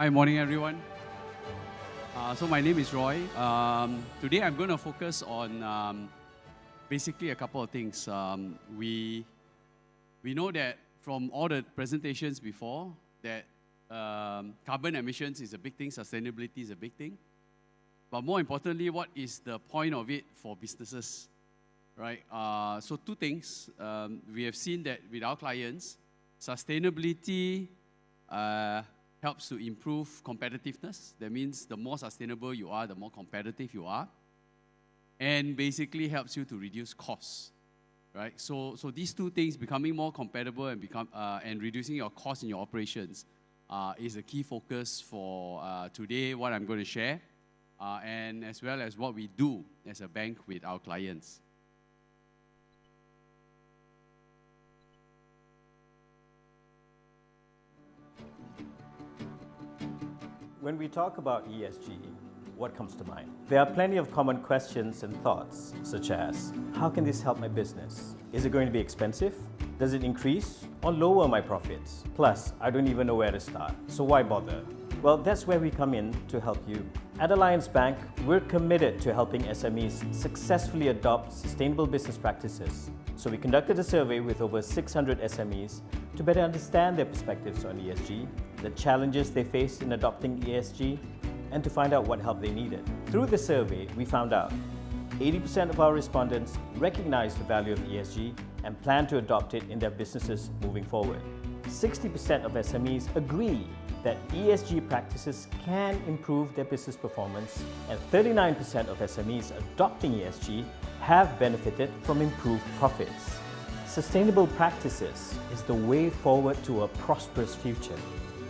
Hi, morning everyone. So my name is Roy. Today I'm going to focus on basically a couple of things. We know that from all the presentations before that carbon emissions is a big thing, sustainability is a big thing. But more importantly, what is the point of it for businesses, right? So two things. We have seen that with our clients, sustainability helps to improve competitiveness. That means the more sustainable you are, the more competitive you are. And basically helps you to reduce costs, right? So these two things, becoming more compatible and reducing your costs in your operations, is a key focus for today, what I'm going to share, and as well as what we do as a bank with our clients. When we talk about ESG, what comes to mind? There are plenty of common questions and thoughts, such as, how can this help my business? Is it going to be expensive? Does it increase or lower my profits? Plus, I don't even know where to start, so why bother? Well, that's where we come in to help you. At Alliance Bank, we're committed to helping SMEs successfully adopt sustainable business practices. So we conducted a survey with over 600 SMEs to better understand their perspectives on ESG, the challenges they faced in adopting ESG, and to find out what help they needed. Through the survey, we found out 80% of our respondents recognize the value of ESG and plan to adopt it in their businesses moving forward. 60% of SMEs agree that ESG practices can improve their business performance, and 39% of SMEs adopting ESG have benefited from improved profits. Sustainable practices is the way forward to a prosperous future,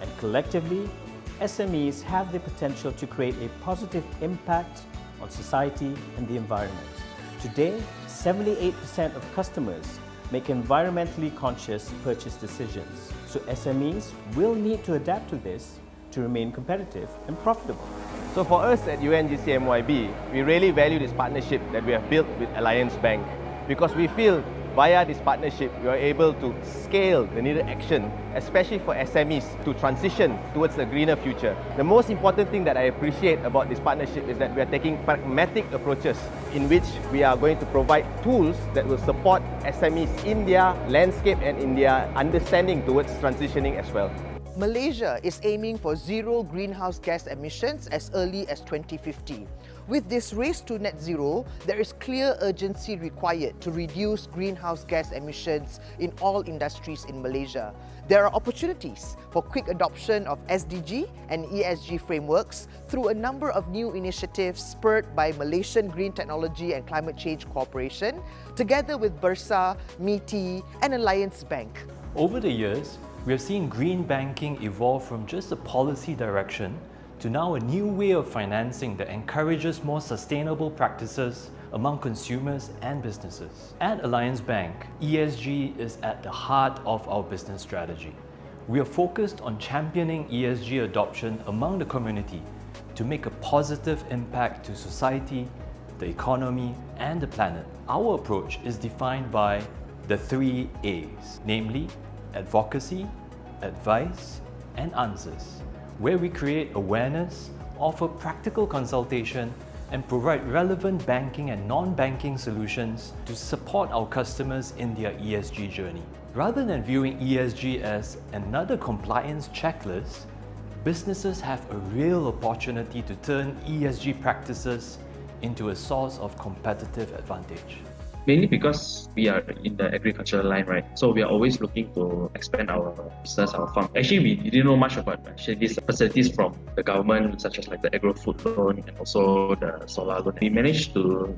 and collectively, SMEs have the potential to create a positive impact on society and the environment. Today, 78% of customers make environmentally conscious purchase decisions. So SMEs will need to adapt to this to remain competitive and profitable. So for us at 𝗦𝗢𝗟𝗧𝗜𝗢𝗏, we really value this partnership that we have built with Alliance Bank, because we feel via this partnership, we are able to scale the needed action, especially for SMEs, to transition towards a greener future. The most important thing that I appreciate about this partnership is that we are taking pragmatic approaches in which we are going to provide tools that will support SMEs in their landscape and in their understanding towards transitioning as well. Malaysia is aiming for zero greenhouse gas emissions as early as 2050. With this race to net zero, there is clear urgency required to reduce greenhouse gas emissions in all industries in Malaysia. There are opportunities for quick adoption of SDG and ESG frameworks through a number of new initiatives spurred by Malaysian Green Technology and Climate Change Corporation, together with Bursa, 𝗦𝗢𝗟𝗡 and Alliance Bank. Over the years, we have seen green banking evolve from just a policy direction to now a new way of financing that encourages more sustainable practices among consumers and businesses. At Alliance Bank, ESG is at the heart of our business strategy. We are focused on championing ESG adoption among the community to make a positive impact to society, the economy, and the planet. Our approach is defined by the 3 A's, namely advocacy, advice, and answers, where we create awareness, offer practical consultation, and provide relevant banking and non-banking solutions to support our customers in their ESG journey. Rather than viewing ESG as another compliance checklist, businesses have a real opportunity to turn ESG practices into a source of competitive advantage. Mainly because we are in the agricultural line, right? So we are always looking to expand our business, our farm. Actually, we didn't know much about these facilities from the government, such as like the agro-food loan and also the solar loan. We managed to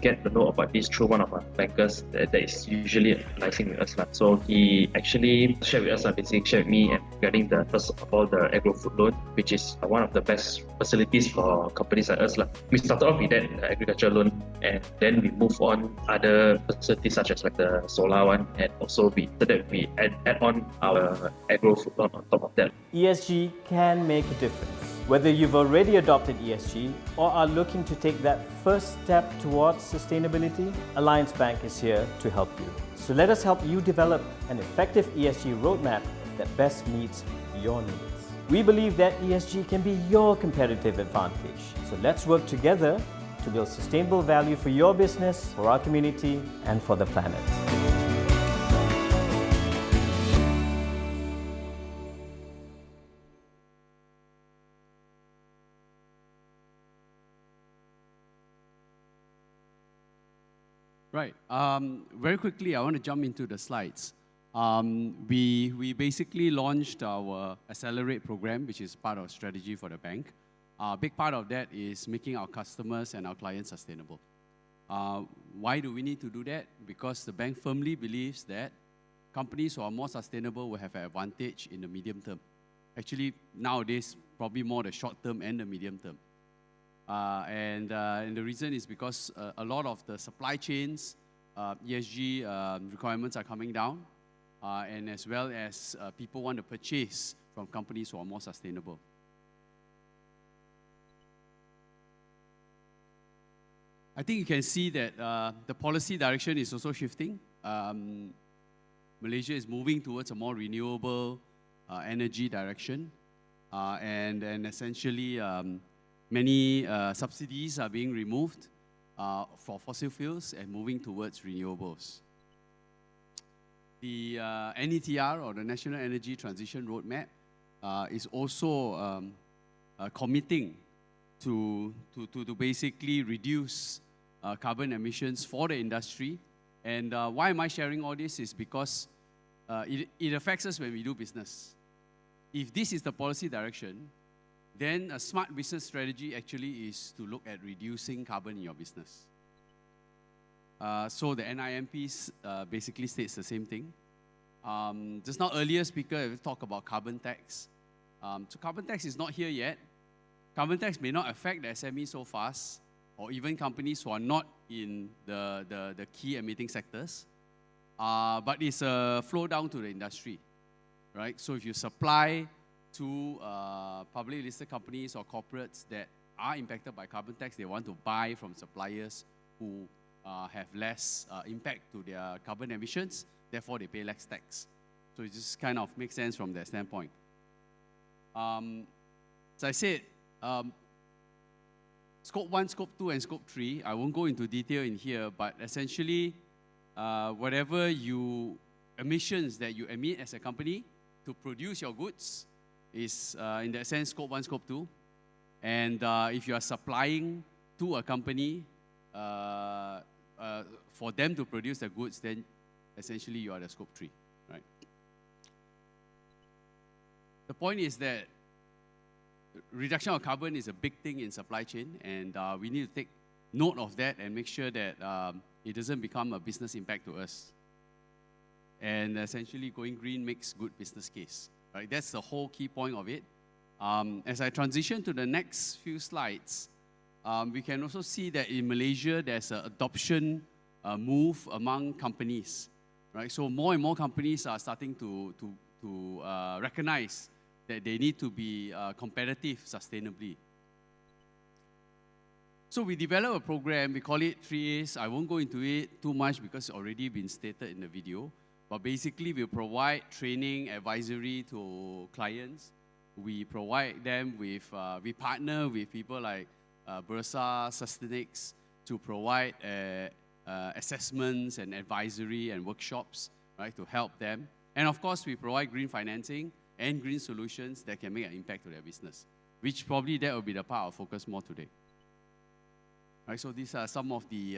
get to know about this through one of our bankers that is usually advising with us. So he actually shared with us, basically shared with me regarding the first of all the agro-food loan, which is one of the best facilities for companies like us. We started off with that, the agricultural loan, and then we move on other facilities such as like the solar one, and also we add on our agro-food loan on top of that. ESG can make a difference. Whether you've already adopted ESG or are looking to take that first step towards sustainability, Alliance Bank is here to help you. So let us help you develop an effective ESG roadmap that best meets your needs. We believe that ESG can be your competitive advantage. So let's work together to build sustainable value for your business, for our community, and for the planet. Right. Very quickly, I want to jump into the slides. We basically launched our Accelerate program, which is part of strategy for the bank. A big part of that is making our customers and our clients sustainable. Why do we need to do that? Because the bank firmly believes that companies who are more sustainable will have an advantage in the medium term. Actually, nowadays, probably more the short term and the medium term. And the reason is because a lot of the supply chains, ESG requirements are coming down, and as well as people want to purchase from companies who are more sustainable. I think you can see that the policy direction is also shifting. Malaysia is moving towards a more renewable energy direction, and essentially many subsidies are being removed for fossil fuels and moving towards renewables. The NETR, or the National Energy Transition Roadmap, is also committing to basically reduce carbon emissions for the industry. And why am I sharing all this is because it affects us when we do business. If this is the policy direction, then a smart business strategy actually is to look at reducing carbon in your business. So the NIMP basically states the same thing. Just now, earlier speaker talked about carbon tax. So carbon tax is not here yet. Carbon tax may not affect the SME so fast, or even companies who are not in the key emitting sectors, but it's a flow down to the industry, right? So if you supply to publicly listed companies or corporates that are impacted by carbon tax, they want to buy from suppliers who have less impact to their carbon emissions, therefore they pay less tax. So it just kind of makes sense from that standpoint. As I said, Scope 1, Scope 2, and Scope 3, I won't go into detail in here, but essentially, whatever emissions that you emit as a company to produce your goods is, in that sense, Scope 1, Scope 2. And if you are supplying to a company for them to produce the goods, then essentially you are the Scope 3, right? The point is that reduction of carbon is a big thing in supply chain, and we need to take note of that and make sure that it doesn't become a business impact to us. And essentially, going green makes good business case, right? That's the whole key point of it. As I transition to the next few slides, we can also see that in Malaysia, there's an adoption move among companies, right? So more and more companies are starting to recognize that they need to be competitive sustainably. So we developed a program, we call it 3As. I won't go into it too much because it's already been stated in the video. But basically, we provide training, advisory to clients. We provide them with, we partner with people like Bursa, Sustainix to provide assessments and advisory and workshops, right, to help them. And of course, we provide green financing and green solutions that can make an impact to their business, which probably that will be the part I'll focus more today. Right, so these are some of the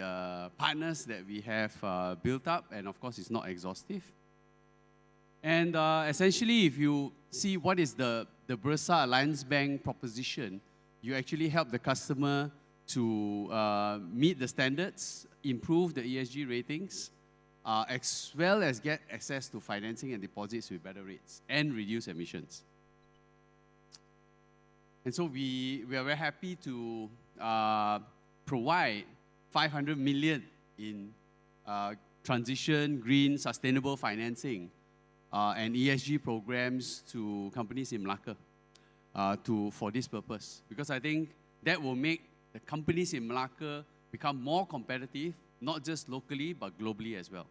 partners that we have built up, and of course, it's not exhaustive. And essentially, if you see what is the Bursa Alliance Bank proposition, you actually help the customer to meet the standards, improve the ESG ratings, as well as get access to financing and deposits with better rates and reduce emissions. And so we are very happy to provide 500 million in transition, green, sustainable financing and ESG programs to companies in Malacca for this purpose. Because I think that will make the companies in Malacca become more competitive, not just locally, but globally as well.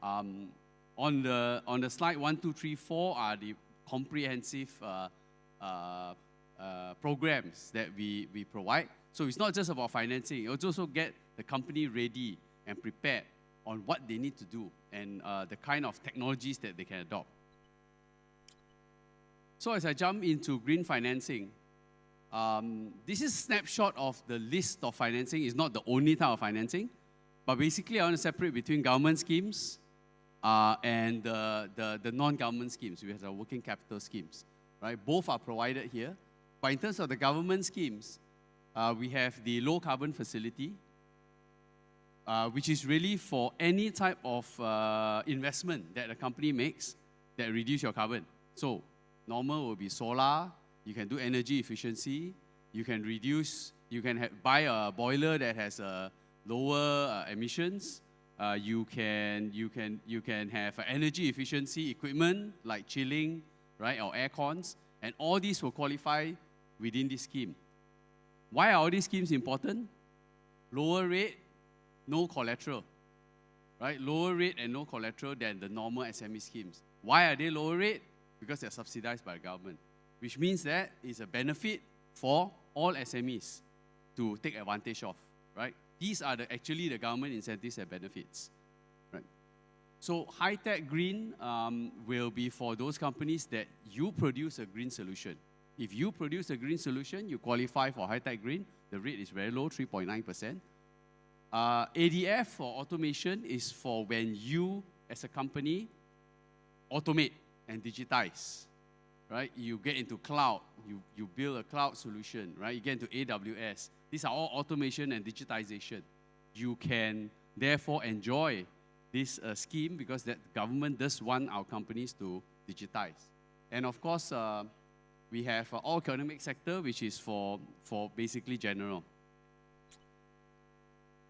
On the slide 1, 2, 3, 4 are the comprehensive programs that we provide. So it's not just about financing, it's also get the company ready and prepared on what they need to do and the kind of technologies that they can adopt. So as I jump into green financing, this is a snapshot of the list of financing. It's not the only type of financing, but basically I want to separate between government schemes and the non-government schemes. We have the working capital schemes, right? Both are provided here. But in terms of the government schemes, we have the low carbon facility, which is really for any type of investment that a company makes that reduce your carbon. So normal will be solar, you can do energy efficiency, you can reduce, you can buy a boiler that has lower emissions, you can have energy efficiency equipment like chilling, right, or air cons, and all these will qualify within this scheme. Why are all these schemes important? Lower rate, no collateral, right? Lower rate and no collateral than the normal SME schemes. Why are they lower rate? Because they're subsidized by the government, which means that it's a benefit for all SMEs to take advantage of, right? These are actually the government incentives and benefits, right? So high-tech green will be for those companies that you produce a green solution. If you produce a green solution, you qualify for high-tech green. The rate is very low, 3.9%. ADF or automation is for when you, as a company, automate and digitize, right? You get into cloud, you build a cloud solution, right? You get into AWS. These are all automation and digitization. You can therefore enjoy this scheme because the government does want our companies to digitize. And of course, we have all economic sector, which is for basically general.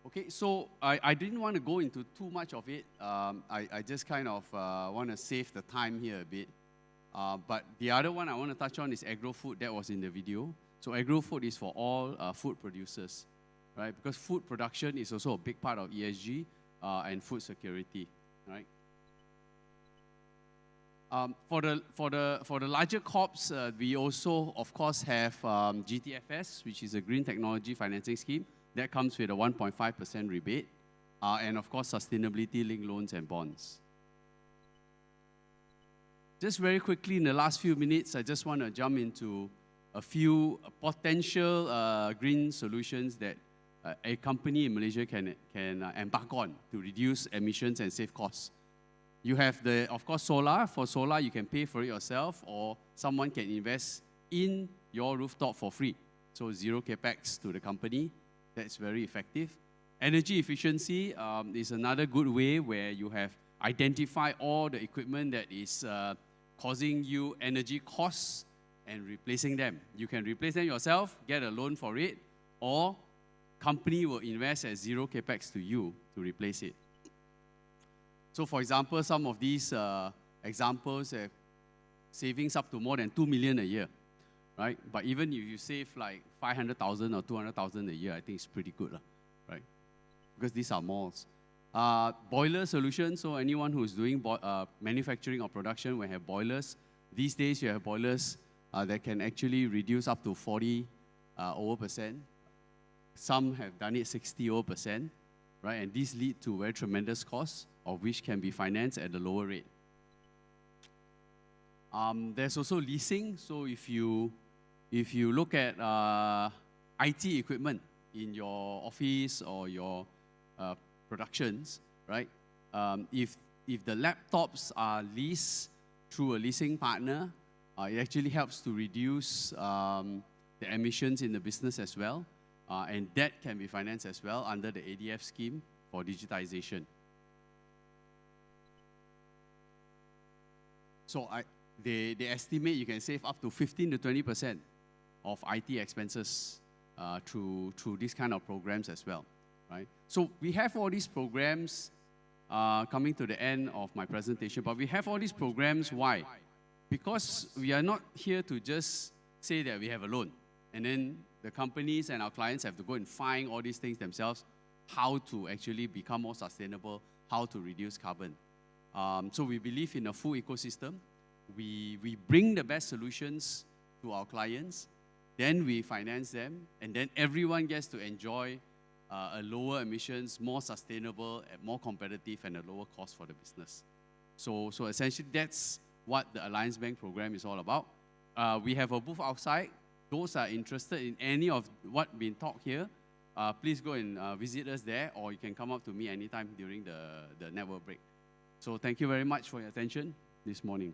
Okay, so I didn't want to go into too much of it. I just kind of want to save the time here a bit. But the other one I want to touch on is agro-food. That was in the video. So agro-food is for all food producers, right? Because food production is also a big part of ESG and food security, right? For the larger corps, we also, of course, have GTFS, which is a Green Technology Financing Scheme. That comes with a 1.5% rebate, and of course, sustainability-linked loans and bonds. Just very quickly, in the last few minutes, I just want to jump into a few potential green solutions that a company in Malaysia can embark on to reduce emissions and save costs. You have of course, solar. For solar, you can pay for it yourself, or someone can invest in your rooftop for free. So zero capex to the company. That's very effective. Energy efficiency is another good way where you have identified all the equipment that is causing you energy costs and replacing them. You can replace them yourself, get a loan for it, or company will invest at zero capex to you to replace it. So for example, some of these examples have savings up to more than 2 million a year, right? But even if you save like 500,000 or 200,000 a year, I think it's pretty good, right? Because these are malls. Boiler solutions, so anyone who's doing manufacturing or production will have boilers. These days you have boilers that can actually reduce up to 40%. Some have done it 60%, right? And these lead to very tremendous costs, of which can be financed at a lower rate. There's also leasing. So if you look at IT equipment in your office or your productions, right? If the laptops are leased through a leasing partner, it actually helps to reduce the emissions in the business as well. And that can be financed as well under the ADF scheme for digitization. So they estimate you can save up to 15 to 20% of IT expenses through these kind of programs as well, right? So we have all these programs coming to the end of my presentation, but we have all these programs. Why? Because we are not here to just say that we have a loan, and then the companies and our clients have to go and find all these things themselves, how to actually become more sustainable, how to reduce carbon. So we believe in a full ecosystem. We bring the best solutions to our clients, then we finance them, and then everyone gets to enjoy a lower emissions, more sustainable, and more competitive, and a lower cost for the business. So essentially, that's what the Alliance Bank program is all about. We have a booth outside. Those are interested in any of what been talked here, please go and visit us there, or you can come up to me anytime during the network break. So thank you very much for your attention this morning.